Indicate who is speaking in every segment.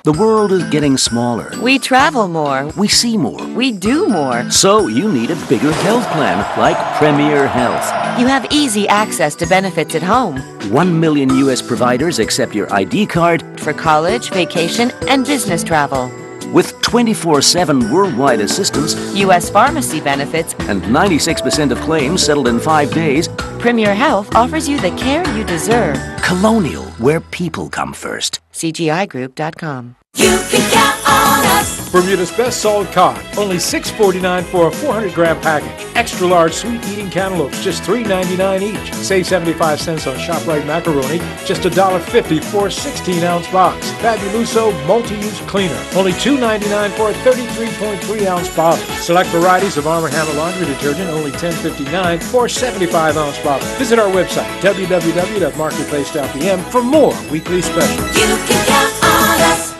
Speaker 1: The world is getting smaller.
Speaker 2: We travel more.
Speaker 1: We see more.
Speaker 2: We do more.
Speaker 1: So you need a bigger health plan like Premier Health.
Speaker 2: You have easy access to benefits at home.
Speaker 1: 1 million U.S. providers accept your ID card
Speaker 2: for college, vacation, and business travel.
Speaker 1: With 24/7 worldwide assistance,
Speaker 2: U.S. pharmacy benefits,
Speaker 1: and 96% of claims settled in 5 days,
Speaker 2: Premier Health offers you the care you deserve.
Speaker 1: Colonial, where people come first.
Speaker 2: CGIGroup.com.
Speaker 3: You can count on us.
Speaker 4: Bermuda's best solid cod, only $6.49 for a 400-gram package. Extra large sweet eating cantaloupes, just $3.99 each. Save 75 cents on ShopRite macaroni, just $1.50 for a 16-ounce box. Fabuloso multi-use cleaner, only $2.99 for a 33.3-ounce bottle. Select varieties of Arm & Hammer laundry detergent, only $10.59 for a 75-ounce bottle. Visit our website, www.marketplace.bm, for more weekly specials.
Speaker 3: You can count on us.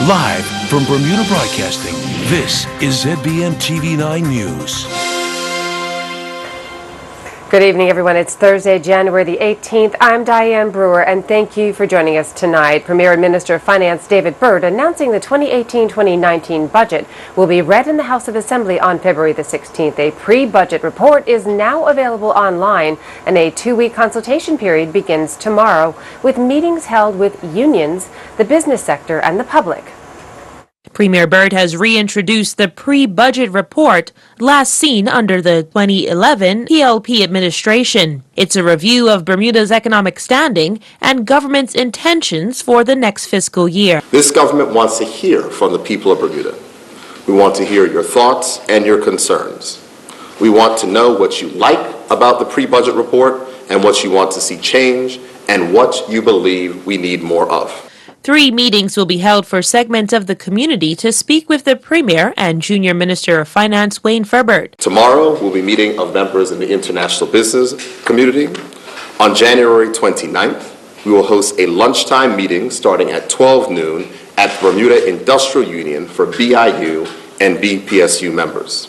Speaker 5: Live from Bermuda Broadcasting, this is ZBM TV9 News.
Speaker 6: Good evening, everyone. It's Thursday, January the 18th. I'm Diane Brewer, and thank you for joining us tonight. Premier and Minister of Finance David Byrd announcing the 2018-2019 budget will be read in the House of Assembly on February the 16th. A pre-budget report is now available online, and a 2-week consultation period begins tomorrow, with meetings held with unions, the business sector, and the public.
Speaker 7: Premier Byrd has reintroduced the pre-budget report, last seen under the 2011 PLP administration. It's a review of Bermuda's economic standing and government's intentions for the next fiscal year.
Speaker 8: This government wants to hear from the people of Bermuda. We want to hear your thoughts and your concerns. We want to know what you like about the pre-budget report and what you want to see change and what you believe we need more of.
Speaker 7: 3 meetings will be held for segments of the community to speak with the Premier and Junior Minister of Finance Wayne Furbert.
Speaker 8: Tomorrow we'll be meeting of members in the international business community. On January 29th, we will host a lunchtime meeting starting at 12 noon at the Bermuda Industrial Union for BIU and BPSU members.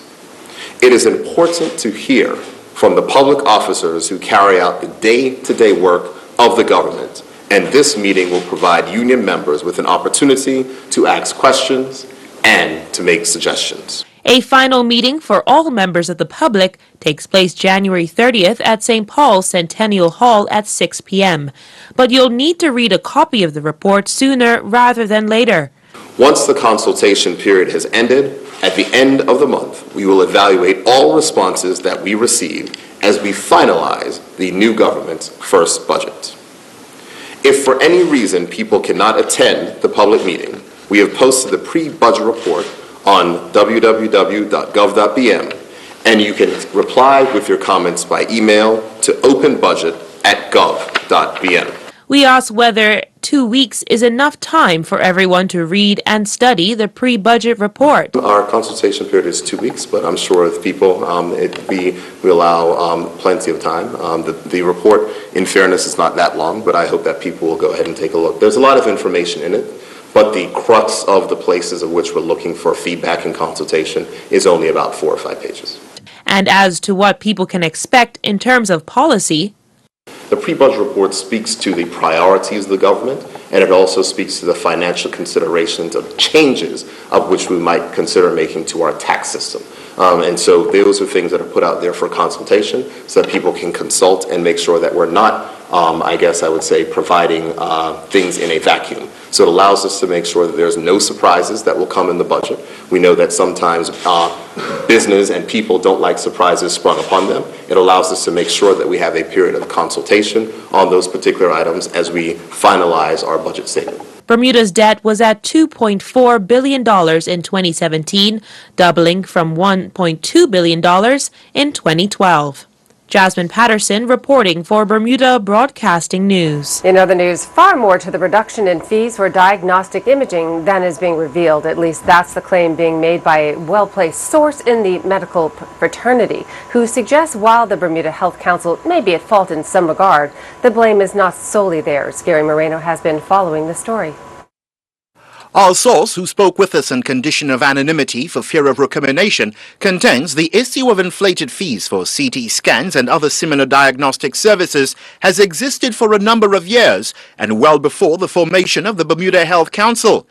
Speaker 8: It is important to hear from the public officers who carry out the day-to-day work of the government, and this meeting will provide union members with an opportunity to ask questions and to make suggestions.
Speaker 7: A final meeting for all members of the public takes place January 30th at St. Paul's Centennial Hall at 6 p.m. But you'll need to read a copy of the report sooner rather than later.
Speaker 8: Once the consultation period has ended, at the end of the month, we will evaluate all responses that we receive as we finalize the new government's first budget. If for any reason people cannot attend the public meeting, we have posted the pre-budget report on www.gov.bm, and you can reply with your comments by email to openbudget@gov.bm.
Speaker 7: We asked whether 2 weeks is enough time for everyone to read and study the pre-budget report.
Speaker 8: Our consultation period is 2 weeks, but I'm sure if people, we allow plenty of time. The report, in fairness, is not that long, but I hope that people will go ahead and take a look. There's a lot of information in it, but the crux of the places of which we're looking for feedback and consultation is only about 4 or 5 pages.
Speaker 7: And as to what people can expect in terms of policy,
Speaker 8: the pre-budget report speaks to the priorities of the government, and it also speaks to the financial considerations of changes of which we might consider making to our tax system. And so those are things that are put out there for consultation so that people can consult and make sure that we're not, I guess I would say, providing things in a vacuum. So it allows us to make sure that there's no surprises that will come in the budget. We know that sometimes business and people don't like surprises sprung upon them. It allows us to make sure that we have a period of consultation on those particular items as we finalize our budget statement.
Speaker 7: Bermuda's debt was at $2.4 billion in 2017, doubling from $1.2 billion in 2012. Jasmine Patterson reporting for Bermuda Broadcasting News.
Speaker 6: In other news, far more to the reduction in fees for diagnostic imaging than is being revealed. At least that's the claim being made by a well-placed source in the medical fraternity, who suggests while the Bermuda Health Council may be at fault in some regard, the blame is not solely theirs. Gary Moreno has been following the story.
Speaker 9: Our source, who spoke with us on condition of anonymity for fear of recrimination, contends the issue of inflated fees for CT scans and other similar diagnostic services has existed for a number of years and well before the formation of the Bermuda Health Council.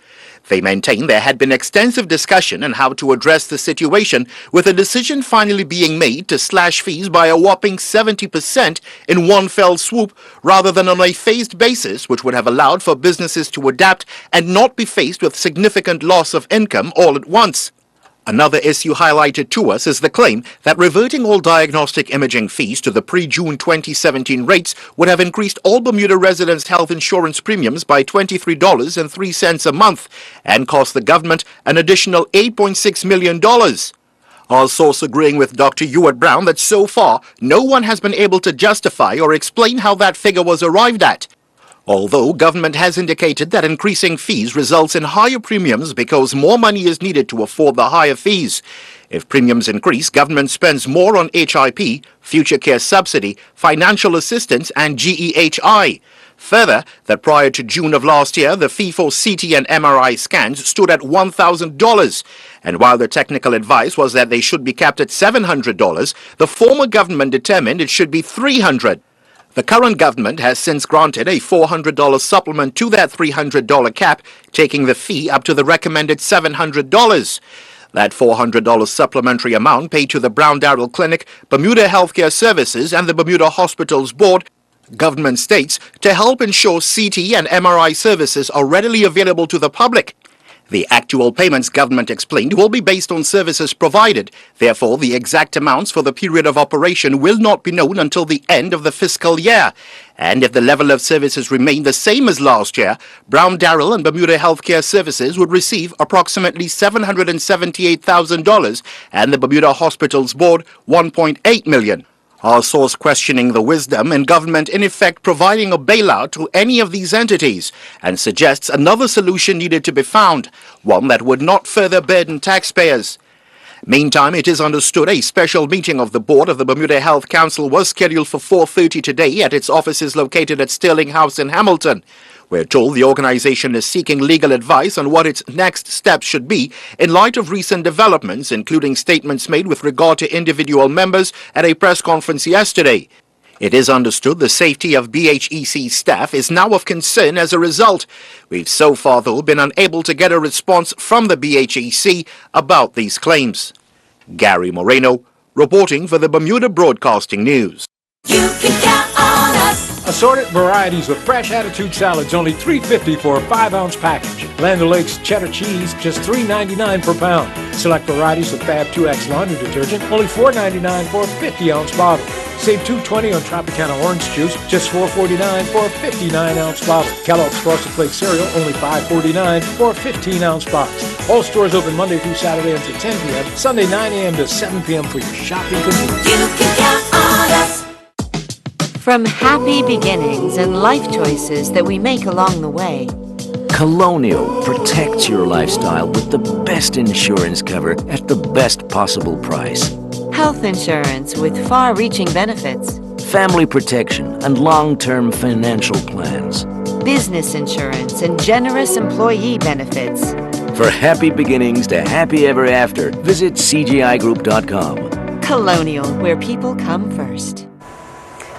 Speaker 9: They maintain there had been extensive discussion on how to address the situation, with a decision finally being made to slash fees by a whopping 70% in one fell swoop, rather than on a phased basis, which would have allowed for businesses to adapt and not be faced with significant loss of income all at once. Another issue highlighted to us is the claim that reverting all diagnostic imaging fees to the pre-June 2017 rates would have increased all Bermuda residents' health insurance premiums by $23.03 a month and cost the government an additional $8.6 million. Our source agreeing with Dr. Ewart Brown that so far no one has been able to justify or explain how that figure was arrived at. Although government has indicated that increasing fees results in higher premiums because more money is needed to afford the higher fees. If premiums increase, government spends more on HIP, future care subsidy, financial assistance and GEHI. Further, that prior to June of last year, the fee for CT and MRI scans stood at $1,000. And while the technical advice was that they should be capped at $700, the former government determined it should be $300. The current government has since granted a $400 supplement to that $300 cap, taking the fee up to the recommended $700. That $400 supplementary amount paid to the Brown Darrell Clinic, Bermuda Healthcare Services and the Bermuda Hospitals Board, government states, to help ensure CT and MRI services are readily available to the public. The actual payments, government explained, will be based on services provided. Therefore, the exact amounts for the period of operation will not be known until the end of the fiscal year. And if the level of services remain the same as last year, Brown Darrell and Bermuda Healthcare Services would receive approximately $778,000 and the Bermuda Hospitals Board $1.8 million. Our source questioning the wisdom in government in effect providing a bailout to any of these entities and suggests another solution needed to be found, one that would not further burden taxpayers. Meantime, it is understood a special meeting of the board of the Bermuda Health Council was scheduled for 4:30 today at its offices located at Sterling House in Hamilton. We're told the organization is seeking legal advice on what its next steps should be in light of recent developments, including statements made with regard to individual members at a press conference yesterday. It is understood the safety of BHEC staff is now of concern as a result. We've so far, though, been unable to get a response from the BHEC about these claims. Gary Moreno, reporting for the Bermuda Broadcasting News.
Speaker 3: You can count on us.
Speaker 4: Assorted varieties of fresh attitude salads, only $3.50 for a 5-ounce package. Land O'Lakes cheddar cheese, just $3.99 per pound. Select varieties of Fab 2X laundry detergent, only $4.99 for a 50-ounce bottle. Save $2.20 on Tropicana orange juice, just $4.49 for a 59-ounce bottle. Kellogg's Frosted Flake cereal, only $5.49 for a 15-ounce box. All stores open Monday through Saturday until 10 p.m., Sunday 9 a.m. to 7 p.m. for your shopping convenience.
Speaker 3: You can count on us.
Speaker 2: From happy beginnings and life choices that we make along the way,
Speaker 1: Colonial protects your lifestyle with the best insurance cover at the best possible price.
Speaker 2: health insurance with far-reaching benefits,
Speaker 1: Family protection and long-term financial plans.
Speaker 2: business insurance and generous employee benefits.
Speaker 1: For happy beginnings to happy ever after, visit CGIGroup.com.
Speaker 2: Colonial, where people come first.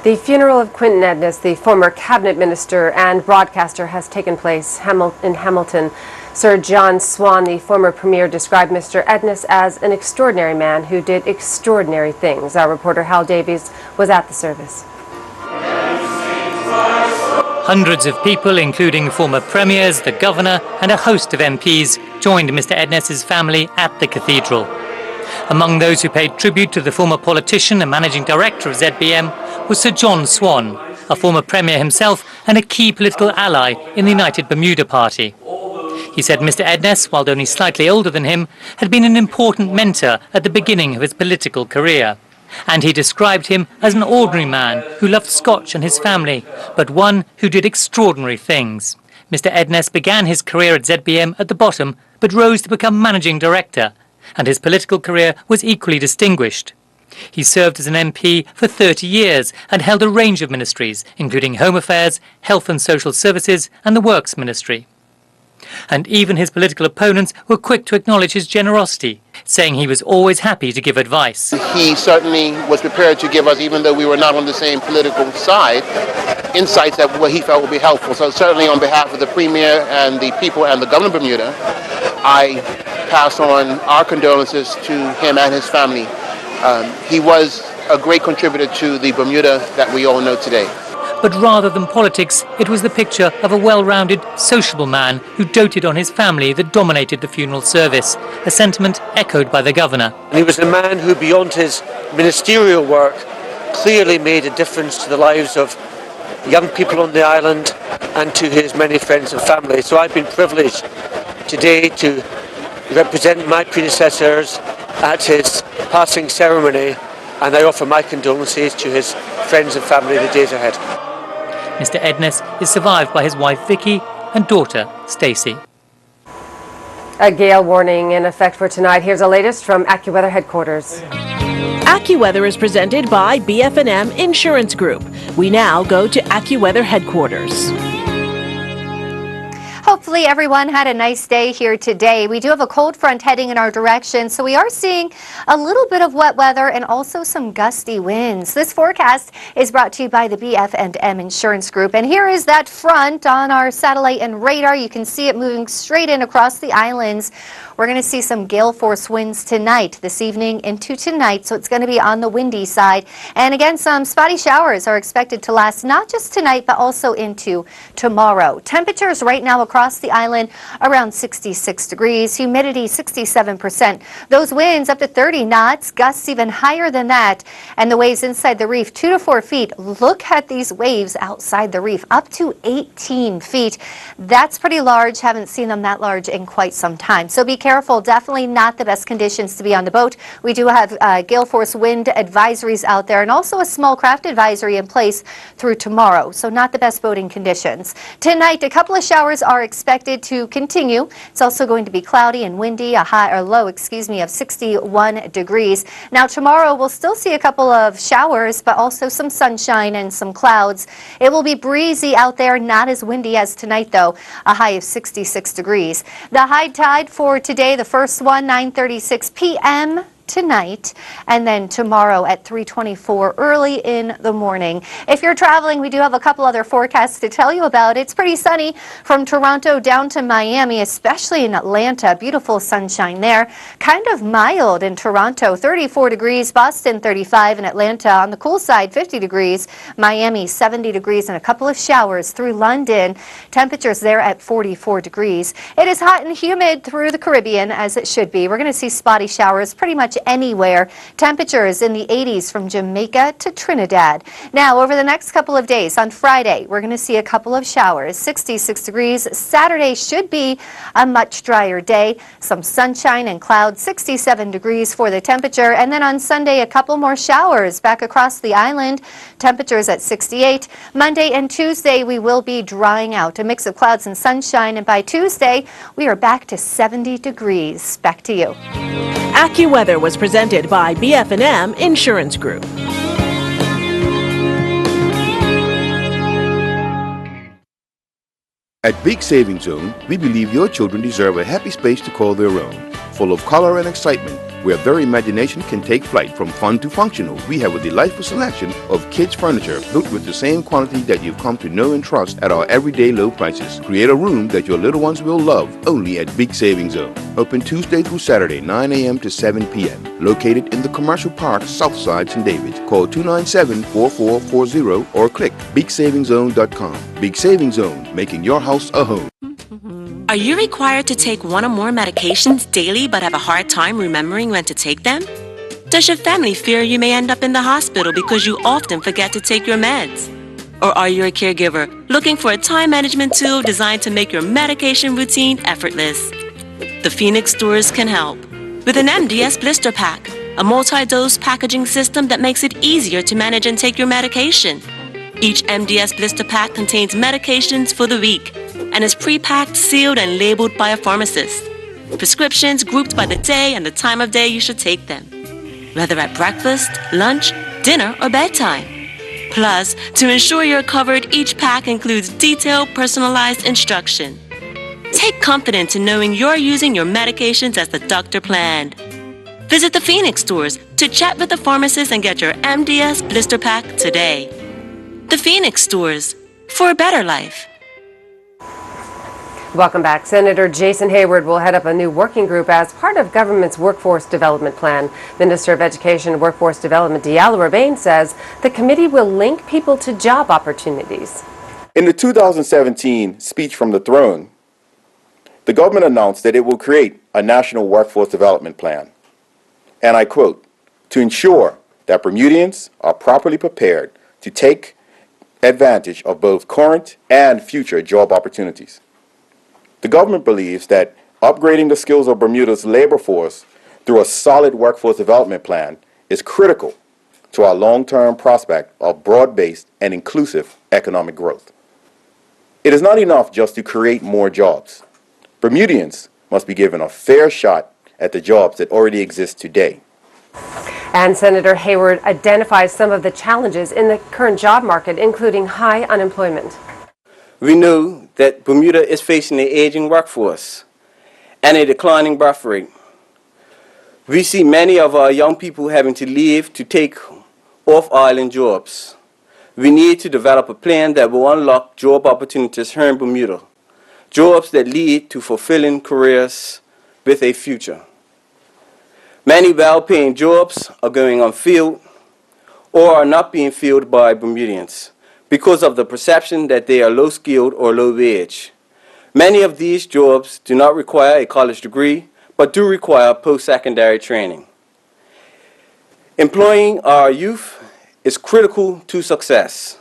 Speaker 6: The funeral of Quinton Edness, the former cabinet minister and broadcaster, has taken place in Hamilton. Sir John Swan, the former premier, described Mr. Edness as an extraordinary man who did extraordinary things. Our reporter Hal Davies was at the service.
Speaker 10: Hundreds of people, including former premiers, the governor, and a host of MPs, joined Mr. Edness's family at the cathedral. Among those who paid tribute to the former politician and managing director of ZBM was Sir John Swan, a former premier himself and a key political ally in the United Bermuda Party. He said Mr. Edness, while only slightly older than him, had been an important mentor at the beginning of his political career. And he described him as an ordinary man who loved Scotch and his family, but one who did extraordinary things. Mr. Edness began his career at ZBM at the bottom, but rose to become managing director, and his political career was equally distinguished. He served as an MP for 30 years and held a range of ministries, including Home Affairs, Health and Social Services and the Works Ministry. And even his political opponents were quick to acknowledge his generosity, saying he was always happy to give advice.
Speaker 11: He certainly was prepared to give us, even though we were not on the same political side, insights that what he felt would be helpful. So certainly on behalf of the Premier and the people and the Governor of Bermuda, I pass on our condolences to him and his family. He was a great contributor to the Bermuda that we all know today.
Speaker 10: But rather than politics, it was the picture of a well-rounded, sociable man who doted on his family that dominated the funeral service, a sentiment echoed by the Governor.
Speaker 12: And he was a man who, beyond his ministerial work, clearly made a difference to the lives of young people on the island and to his many friends and family. So I've been privileged today to represent my predecessors at his passing ceremony, and I offer my condolences to his friends and family in the days ahead.
Speaker 10: Mr. Edness is survived by his wife Vicky and daughter Stacey.
Speaker 6: A gale warning in effect for tonight. Here's the latest from AccuWeather headquarters.
Speaker 13: AccuWeather is presented by BF&M Insurance Group. We now go to AccuWeather headquarters.
Speaker 14: Hopefully everyone had a nice day here today. We do have a cold front heading in our direction, so we are seeing a little bit of wet weather and also some gusty winds. This forecast is brought to you by the BF&M Insurance Group. And here is that front on our satellite and radar. You can see it moving straight in across the islands. We're going to see some gale force winds tonight, this evening into tonight, so it's going to be on the windy side. And again, some spotty showers are expected to last not just tonight, but also into tomorrow. Temperatures right now across the island around 66 degrees, humidity 67%. Those winds up to 30 knots, gusts even higher than that. And the waves inside the reef, 2 to 4 feet. Look at these waves outside the reef, up to 18 feet. That's pretty large. Haven't seen them that large in quite some time. So be careful. Definitely not the best conditions to be on the boat. We do have gale force wind advisories out there and also a small craft advisory in place through tomorrow. So not the best boating conditions. Tonight, a couple of showers are expected to continue. It's also going to be cloudy and windy, a low of 61 degrees. Now tomorrow we'll still see a couple of showers, but also some sunshine and some clouds. It will be breezy out there, not as windy as tonight though, a high of 66 degrees. The high tide for today, the first one, 9:36 p.m. tonight, and then tomorrow at 3:24 early in the morning. If you're traveling, we do have a couple other forecasts to tell you about. It's pretty sunny from Toronto down to Miami, especially in Atlanta. Beautiful sunshine there. Kind of mild in Toronto, 34 degrees, Boston 35, and Atlanta on the cool side 50 degrees, Miami 70 degrees, and a couple of showers through London. Temperatures there at 44 degrees. It is hot and humid through the Caribbean, as it should be. We're going to see spotty showers pretty much anywhere. Temperatures in the 80s from Jamaica to Trinidad. Now, over the next couple of days, on Friday, we're going to see a couple of showers, 66 degrees. Saturday should be a much drier day. Some sunshine and clouds, 67 degrees for the temperature. And then on Sunday, a couple more showers back across the island. Temperatures at 68. Monday and Tuesday, we will be drying out. A mix of clouds and sunshine. And by Tuesday, we are back to 70 degrees. Back to you.
Speaker 13: AccuWeather was presented by BF&M Insurance Group.
Speaker 15: At Big Savings Zone, we believe your children deserve a happy space to call their own, full of color and excitement, where their imagination can take flight from fun to functional. We have a delightful selection of kids' furniture built with the same quality that you've come to know and trust at our everyday low prices. Create a room that your little ones will love only at Big Savings Zone. Open Tuesday through Saturday, 9 a.m. to 7 p.m. Located in the Commercial Park, Southside, St. David. Call 297-4440 or click BigSavingZone.com. Big Savings Zone, making your house a home.
Speaker 16: Are you required to take one or more medications daily but have a hard time remembering when to take them? Does your family fear you may end up in the hospital because you often forget to take your meds? Or are you a caregiver looking for a time management tool designed to make your medication routine effortless? The Phoenix stores can help. With an MDS blister pack, a multi-dose packaging system that makes it easier to manage and take your medication. Each MDS blister pack contains medications for the week and is pre-packed, sealed, and labeled by a pharmacist. Prescriptions grouped by the day and the time of day you should take them, whether at breakfast, lunch, dinner, or bedtime. Plus, to ensure you're covered, each pack includes detailed, personalized instruction. Take confidence in knowing you're using your medications as the doctor planned. Visit the Phoenix stores to chat with the pharmacist and get your MDS blister pack today. The Phoenix stores, for a better life.
Speaker 6: Welcome back. Senator Jason Hayward will head up a new working group as part of government's workforce development plan. Minister of Education and Workforce Development Diallo Rabane says the committee will link people to job opportunities.
Speaker 15: In the 2017 speech from the throne, the government announced that it will create a national workforce development plan. And I quote, to ensure that Bermudians are properly prepared to take advantage of both current and future job opportunities. The government believes that upgrading the skills of Bermuda's labor force through a solid workforce development plan is critical to our long-term prospect of broad-based and inclusive economic growth. It is not enough just to create more jobs. Bermudians must be given a fair shot at the jobs that already exist today.
Speaker 6: And Senator Hayward identifies some of the challenges in the current job market, including high unemployment.
Speaker 17: We know that Bermuda is facing an aging workforce and a declining birth rate. We see many of our young people having to leave to take off-island jobs. We need to develop a plan that will unlock job opportunities here in Bermuda, jobs that lead to fulfilling careers with a future. Many well-paying jobs are going unfilled or are not being filled by Bermudians because of the perception that they are low-skilled or low-wage. Many of these jobs do not require a college degree, but do require post-secondary training. Employing our youth is critical to success.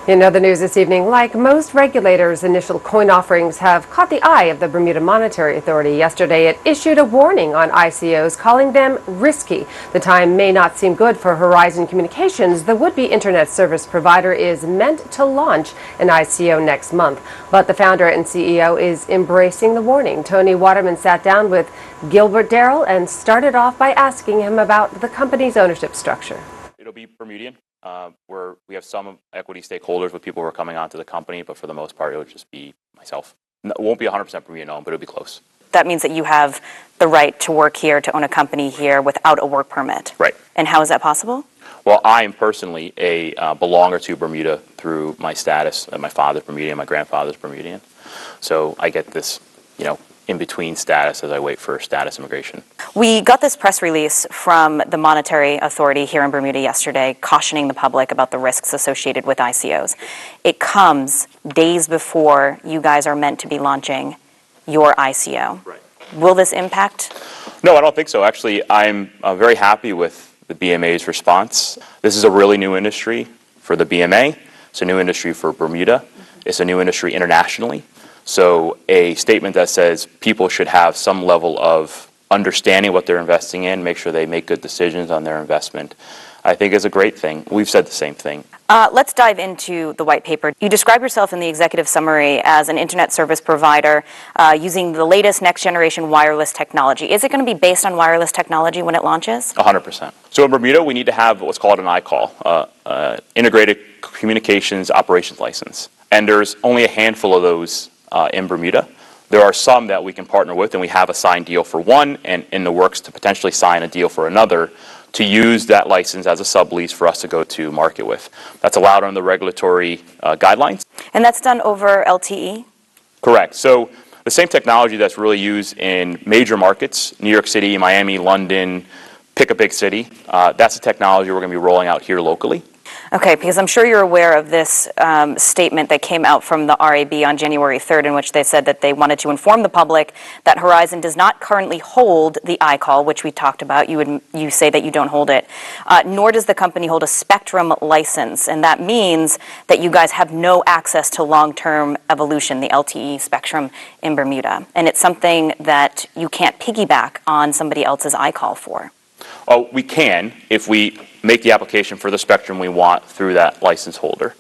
Speaker 6: In other news this evening, like most regulators, initial coin offerings have caught the eye of the Bermuda Monetary Authority. Yesterday, it issued a warning on ICOs, calling them risky. The time may not seem good for Horizon Communications. The would-be internet service provider is meant to launch an ICO next month. But the founder and CEO is embracing the warning. Tony Waterman sat down with Gilbert Darrell and started off by asking him about the company's ownership structure.
Speaker 18: It'll be Bermudian. Where we have some equity stakeholders with people who are coming onto the company, but for the most part, it would just be myself. It won't be 100% Bermudian owned, but it'll be close.
Speaker 19: That means that you have the right to work here, to own a company here without a work permit.
Speaker 18: Right.
Speaker 19: And how is that possible?
Speaker 18: Well, I am personally a belonger to Bermuda through my status. My father's Bermudian, my grandfather's Bermudian. So I get this, in-between status as I wait for status immigration.
Speaker 19: We got this press release from the Monetary Authority here in Bermuda yesterday, cautioning the public about the risks associated with ICOs. It comes days before you guys are meant to be launching your ICO.
Speaker 18: Right.
Speaker 19: Will this impact?
Speaker 18: No, I don't think so. Actually, I'm very happy with the BMA's response. This is a really new industry for the BMA. It's a new industry for Bermuda. It's a new industry internationally. So a statement that says people should have some level of understanding what they're investing in, make sure they make good decisions on their investment, I think is a great thing. We've said the same thing.
Speaker 19: Let's dive into the white paper. You describe yourself in the executive summary as an internet service provider using the latest next generation wireless technology. Is it going to be based on wireless technology when it launches?
Speaker 18: 100%. So in Bermuda, we need to have what's called an ICAL, Integrated Communications Operations License. And there's only a handful of those in Bermuda. There are some that we can partner with, and we have a signed deal for one and in the works to potentially sign a deal for another to use that license as a sublease for us to go to market with. That's allowed under the regulatory guidelines.
Speaker 19: And that's done over LTE?
Speaker 18: Correct. So the same technology that's really used in major markets, New York City, Miami, London, pick a big city, that's the technology we're going to be rolling out here locally.
Speaker 19: Okay, because I'm sure you're aware of this statement that came out from the RAB on January 3rd, in which they said that they wanted to inform the public that Horizon does not currently hold the ICAL, which we talked about. You say that you don't hold it, nor does the company hold a spectrum license, and that means that you guys have no access to long-term evolution, the LTE spectrum in Bermuda, and it's something that you can't piggyback on somebody else's ICAL for.
Speaker 18: Oh, we can if we make the application for the spectrum we want through that license holder.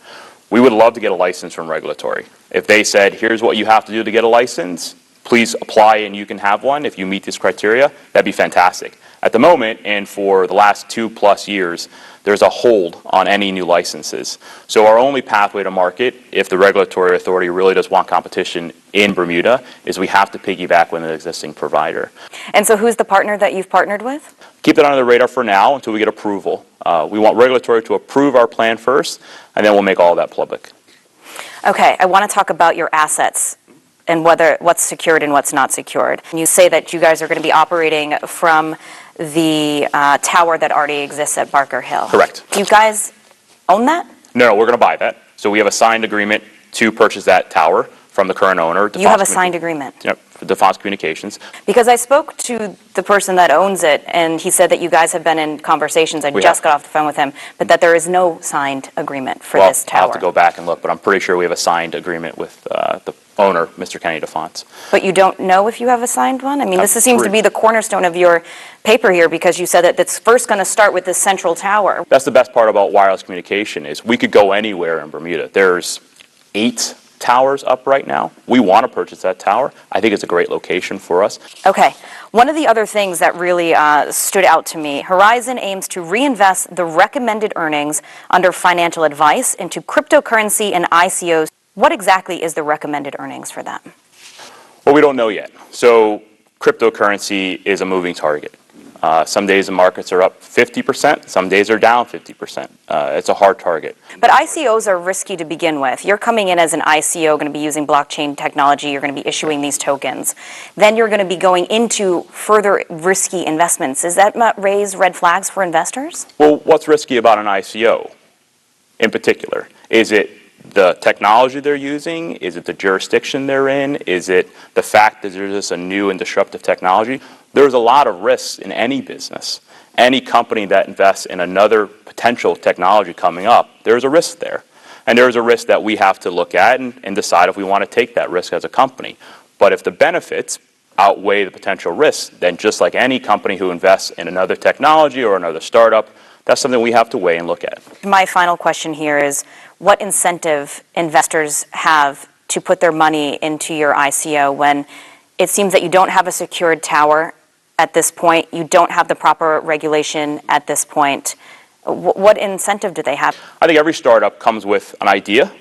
Speaker 18: We would love to get a license from regulatory. If they said, here's what you have to do to get a license, please apply and you can have one if you meet this criteria, that'd be fantastic. At the moment, and for the last 2+ years, there's a hold on any new licenses. So our only pathway to market, if the regulatory authority really does want competition in Bermuda, is we have to piggyback with an existing provider.
Speaker 19: And so who's the partner that you've partnered with?
Speaker 18: Keep that under the radar for now until we get approval. We want regulatory to approve our plan first, and then we'll make all of that public.
Speaker 19: Okay, I want to talk about your assets and what's secured and what's not secured. You say that you guys are going to be operating from the tower that already exists at Barker Hill.
Speaker 18: Correct.
Speaker 19: Do you guys own that?
Speaker 18: No, we're going to buy that. So we have a signed agreement to purchase that tower from the current owner.
Speaker 19: You have a signed agreement?
Speaker 18: Yep, for Defon's Communications.
Speaker 19: Because I spoke to the person that owns it, and he said that you guys have been in conversations. I just got off the phone with him, but that there is no signed agreement for this tower.
Speaker 18: I'll have to go back and look, but I'm pretty sure we have a signed agreement with the owner, Mr. Kenny Defont.
Speaker 19: But you don't know if you have a signed one? I mean, this seems to be the cornerstone of your paper here, because you said that it's first going to start with this central tower.
Speaker 18: That's the best part about wireless communication, is we could go anywhere in Bermuda. There's 8 towers up right now. We want to purchase that tower. I think it's a great location for us.
Speaker 19: Okay. One of the other things that really stood out to me, Horizon aims to reinvest the recommended earnings under financial advice into cryptocurrency and ICOs. What exactly is the recommended earnings for them?
Speaker 18: Well, we don't know yet. So cryptocurrency is a moving target. Some days the markets are up 50%, some days are down 50%. It's a hard target.
Speaker 19: But ICOs are risky to begin with. You're coming in as an ICO, going to be using blockchain technology, you're going to be issuing these tokens. Then you're going to be going into further risky investments. Does that not raise red flags for investors?
Speaker 18: Well, what's risky about an ICO in particular? Is it the technology they're using? Is it the jurisdiction they're in? Is it the fact that there's just a new and disruptive technology? There's a lot of risks in any business. Any company that invests in another potential technology coming up, there's a risk there. And there's a risk that we have to look at and decide if we want to take that risk as a company. But if the benefits outweigh the potential risks, then just like any company who invests in another technology or another startup, that's something we have to weigh and look at.
Speaker 19: My final question here is, what incentive investors have to put their money into your ICO when it seems that you don't have a secured tower at this point, you don't have the proper regulation at this point? What incentive do they have?
Speaker 18: I think every startup comes with an idea,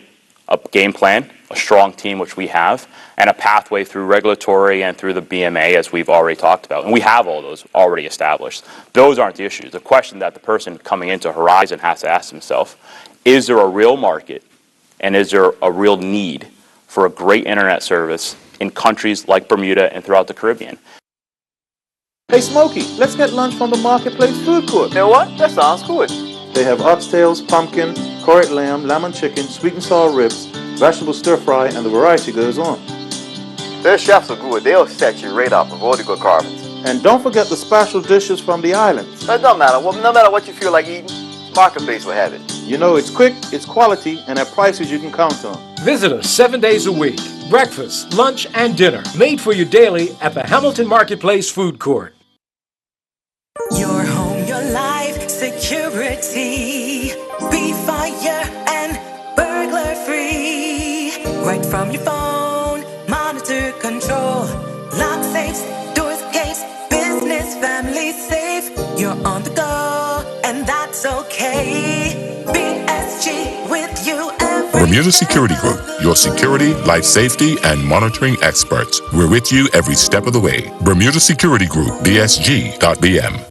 Speaker 18: a game plan, a strong team, which we have, and a pathway through regulatory and through the BMA, as we've already talked about. And we have all those already established. Those aren't the issues. The question that the person coming into Horizon has to ask himself, is there a real market and is there a real need for a great internet service in countries like Bermuda and throughout the Caribbean?
Speaker 20: Hey Smokey, let's get lunch from the Marketplace Food Court.
Speaker 21: You know what? That sounds good.
Speaker 20: They have oxtails, pumpkin, curried lamb, lemon chicken, sweet and sour ribs, vegetable stir fry, and the variety goes on.
Speaker 21: Their chefs are good. They'll set you right up with all the good carbons.
Speaker 20: And don't forget the special dishes from the islands.
Speaker 21: It doesn't matter. Well, no matter what you feel like eating, Marketplace will have it.
Speaker 20: You know, it's quick, it's quality, and at prices you can count on.
Speaker 4: Visit us 7 days a week. Breakfast, lunch, and dinner. Made for you daily at the Hamilton Marketplace Food Court.
Speaker 3: Your home, your life, security. Be fire and burglar free. Right from your phone, monitor, control. Lock safes, doors, gates, business, family safe. You're on the go, and that's okay. BSG with you every
Speaker 22: Bermuda Security Group, your security, life safety, and monitoring experts. We're with you every step of the way. Bermuda Security Group, BSG.BM.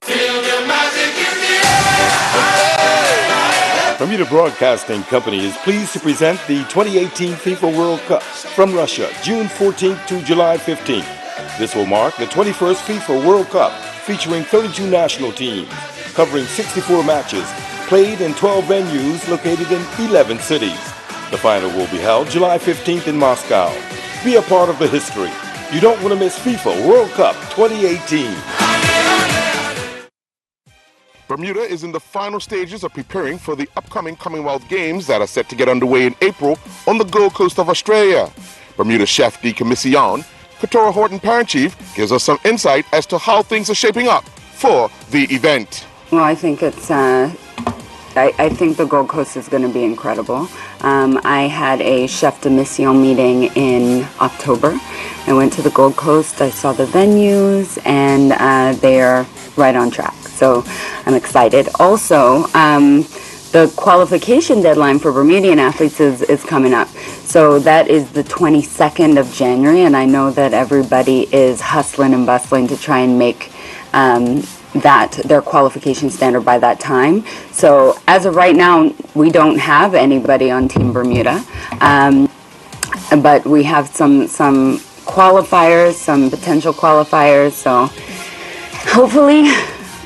Speaker 15: Bermuda Broadcasting Company is pleased to present the 2018 FIFA World Cup from Russia, June 14th to July 15th. This will mark the 21st FIFA World Cup, featuring 32 national teams, covering 64 matches, played in 12 venues located in 11 cities. The final will be held July 15th in Moscow. Be a part of the history. You don't want to miss FIFA World Cup 2018.
Speaker 23: Bermuda is in the final stages of preparing for the upcoming Commonwealth Games that are set to get underway in April on the Gold Coast of Australia. Bermuda chef de commission, Katora Horton Parent Chief, gives us some insight as to how things are shaping up for the event.
Speaker 24: Well, I think it's I think the Gold Coast is going to be incredible. I had a chef de mission meeting in October I went to the Gold Coast, I saw the venues, and they are right on track. So I'm excited. Also, the qualification deadline for Bermudian athletes is coming up. So that is the 22nd of January, and I know that everybody is hustling and bustling to try and make that their qualification standard by that time. So as of right now, we don't have anybody on Team Bermuda, but we have some qualifiers, some potential qualifiers. So hopefully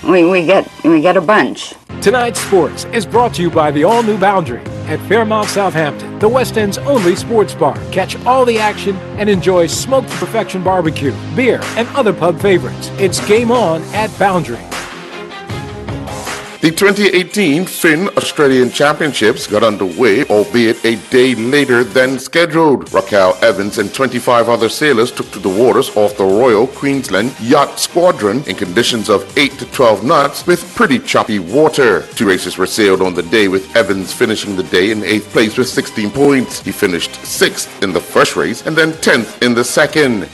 Speaker 24: we get a bunch.
Speaker 4: Tonight's Sports is brought to you by the all-new Boundary at Fairmount, Southampton, the West End's only sports bar. Catch all the action and enjoy smoked to perfection barbecue, beer, and other pub favorites. It's game on at Boundary.
Speaker 23: The 2018 Finn-Australian Championships got underway, albeit a day later than scheduled. Raquel Evans and 25 other sailors took to the waters off the Royal Queensland Yacht Squadron in conditions of 8 to 12 knots with pretty choppy water. 2 races were sailed on the day, with Evans finishing the day in 8th place with 16 points. He finished 6th in the first race and then 10th in the second.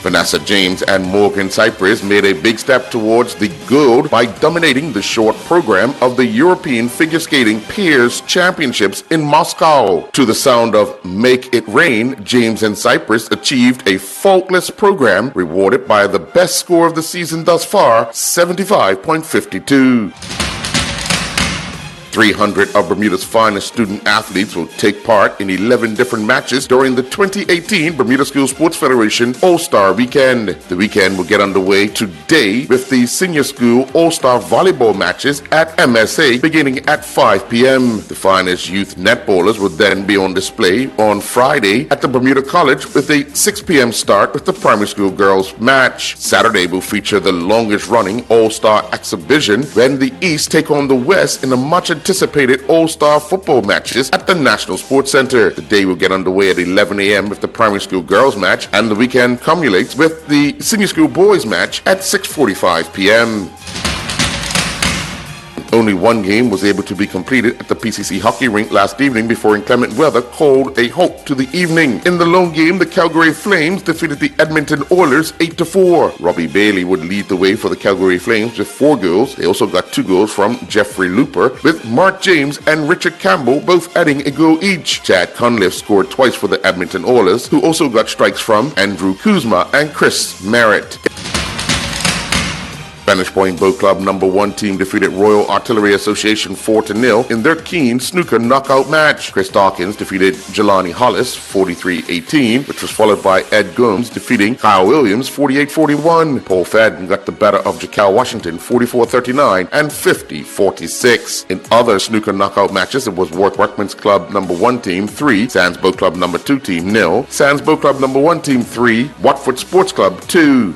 Speaker 23: Vanessa James and Morgan Cypress made a big step towards the gold by dominating the short program of the European Figure Skating Pairs Championships in Moscow. To the sound of Make It Rain, James and Cypress achieved a faultless program, rewarded by the best score of the season thus far, 75.52. 300 of Bermuda's finest student athletes will take part in 11 different matches during the 2018 Bermuda School Sports Federation All-Star Weekend. The weekend will get underway today with the Senior School All-Star Volleyball matches at MSA beginning at 5 p.m. The finest youth netballers will then be on display on Friday at the Bermuda College with a 6 p.m. start with the primary school girls match. Saturday will feature the longest-running All-Star exhibition when the East take on the West in a much-anticipated All-Star football matches at the National Sports Center. The day will get underway at 11 a.m. with the primary school girls match, and the weekend culminates with the senior school boys match at 6:45 p.m. Only one game was able to be completed at the PCC hockey rink last evening before inclement weather called a halt to the evening. In the lone game, the Calgary Flames defeated the Edmonton Oilers 8-4. Robbie Bailey would lead the way for the Calgary Flames with 4 goals. They also got 2 goals from Jeffrey Looper, with Mark James and Richard Campbell both adding a goal each. Chad Cunliffe scored twice for the Edmonton Oilers, who also got strikes from Andrew Kuzma and Chris Merritt. Spanish Point Boat Club No. 1 team defeated Royal Artillery Association 4-0 in their Keen snooker knockout match. Chris Dawkins defeated Jelani Hollis 43-18, which was followed by Ed Gomes defeating Kyle Williams 48-41. Paul Fadden got the better of Jacal Washington 44-39 and 50-46. In other snooker knockout matches, it was Warwick Workmen's Club No. 1 team 3, Sands Boat Club No. 2 team 0, Sands Boat Club No. 1 team 3, Watford Sports Club 2.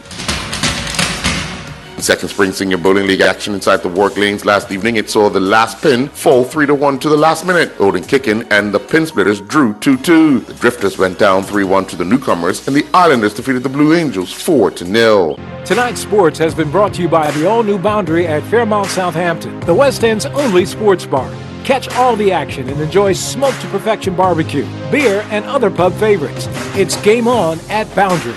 Speaker 23: Second Spring Senior Bowling League action inside the Warwick Lanes last evening. It saw the last pin fall 3-1 to the last minute. Odin Kickin and the Pin Splitters drew 2-2. The Drifters went down 3-1 to the newcomers, and the Islanders defeated the Blue Angels 4-0.
Speaker 4: Tonight's Sports has been brought to you by the all-new Boundary at Fairmount, Southampton, the West End's only sports bar. Catch all the action and enjoy smoked to perfection barbecue, beer, and other pub favorites. It's game on at Boundary.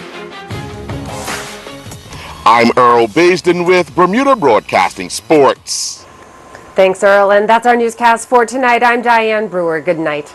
Speaker 23: I'm Earl Baisden with Bermuda Broadcasting Sports.
Speaker 6: Thanks, Earl. And that's our newscast for tonight. I'm Diane Brewer. Good night.